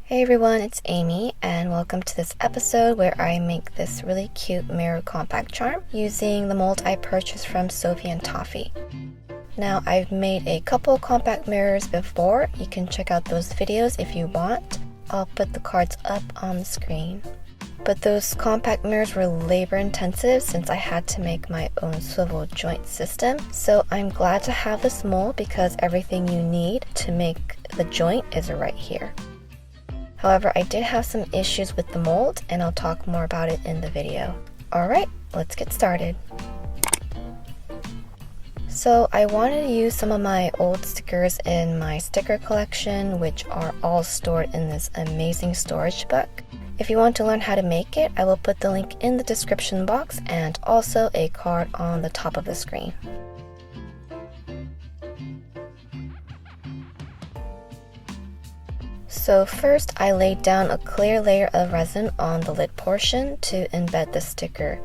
Hey everyone, it's Amy, and welcome to this episode where I make this really cute mirror compact charm using the mold I purchased from Sophie and Toffee. Now, I've made a couple compact mirrors before. You can check out those videos if you want. I'll put the cards up on the screen. But those compact mirrors were labor intensive since I had to make my own swivel joint system. So I'm glad to have this mold because everything you need to make the joint is right here. However, I did have some issues with the mold, and I'll talk more about it in the video. Alright, let's get started. So I wanted to use some of my old stickers in my sticker collection, which are all stored in this amazing storage book. If you want to learn how to make it, I will put the link in the description box and also a card on the top of the screen. So first, I laid down a clear layer of resin on the lid portion to embed the sticker.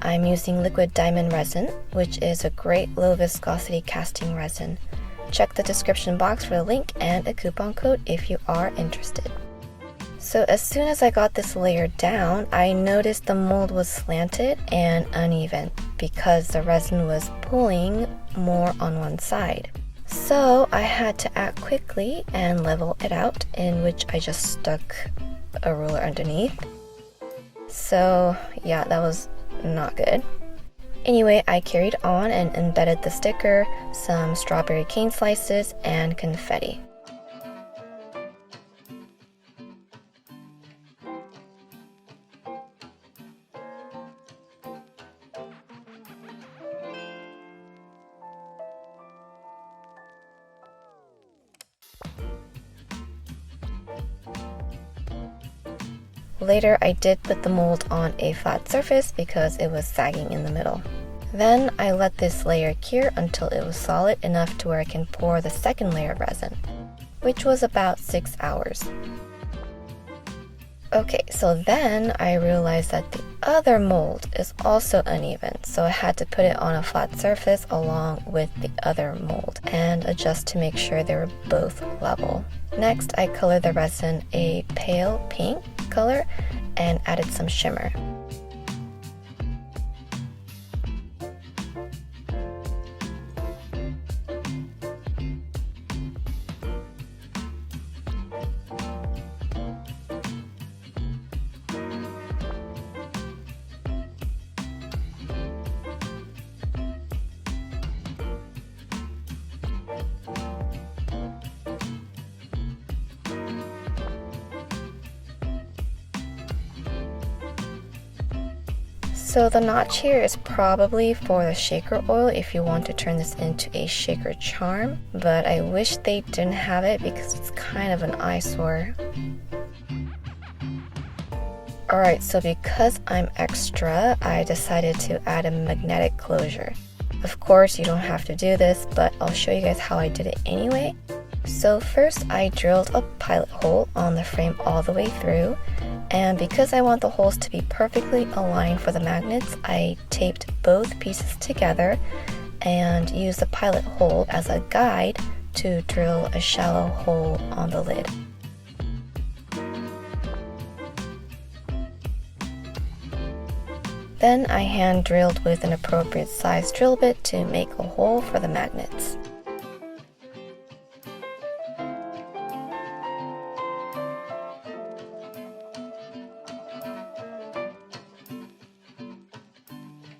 I'm using liquid diamond resin, which is a great low viscosity casting resin. Check the description box for the link and a coupon code if you are interested. So as soon as I got this layer down, I noticed the mold was slanted and uneven because the resin was pulling more on one side. So I had to act quickly and level it out, in which I just stuck a ruler underneath. So yeah, that was not good. Anyway, I carried on and embedded the sticker, some strawberry cane slices, and confetti. Later, I did put the mold on a flat surface because it was sagging in the middle. Then I let this layer cure until it was solid enough to where I can pour the second layer of resin, which was about 6 hours. Okay, so then I realized that the other mold is also uneven, so I had to put it on a flat surface along with the other mold and adjust to make sure they were both level. Next, I colored the resin a pale pink color and added some shimmer. So the notch here is probably for the shaker oil if you want to turn this into a shaker charm, but I wish they didn't have it because it's kind of an eyesore. Alright, so because I'm extra, I decided to add a magnetic closure. Of course, you don't have to do this, but I'll show you guys how I did it anyway. So first, I drilled a pilot hole on the frame all the way through, and because I want the holes to be perfectly aligned for the magnets, I taped both pieces together and used the pilot hole as a guide to drill a shallow hole on the lid. Then I hand drilled with an appropriate size drill bit to make a hole for the magnets.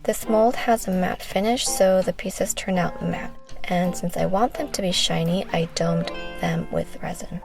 This mold has a matte finish, so the pieces turn out matte, and since I want them to be shiny, I domed them with resin.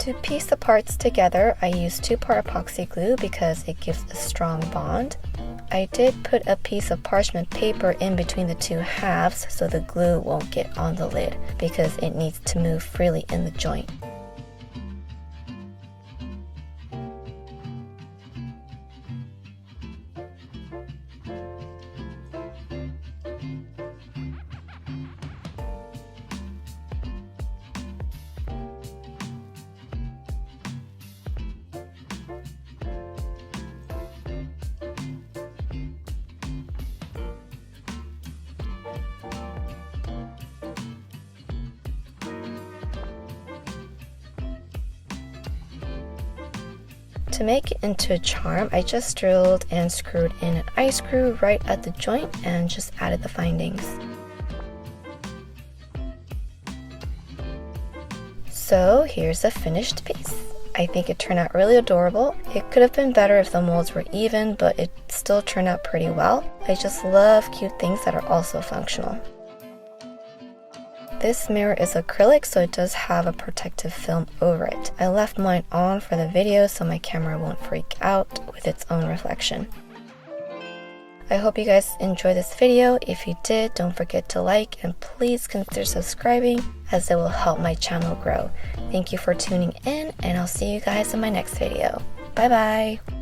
To piece the parts together, I used 2-part epoxy glue because it gives a strong bond. I did put a piece of parchment paper in between the 2 halves so the glue won't get on the lid because it needs to move freely in the joint. To make it into a charm, I just drilled and screwed in an eye screw right at the joint and just added the findings. So here's the finished piece. I think it turned out really adorable. It could have been better if the molds were even, but it still turned out pretty well. I just love cute things that are also functional. This mirror is acrylic, so it does have a protective film over it. I left mine on for the video so my camera won't freak out with its own reflection. I hope you guys enjoyed this video. If you did, don't forget to like and please consider subscribing as it will help my channel grow. Thank you for tuning in and I'll see you guys in my next video. Bye bye!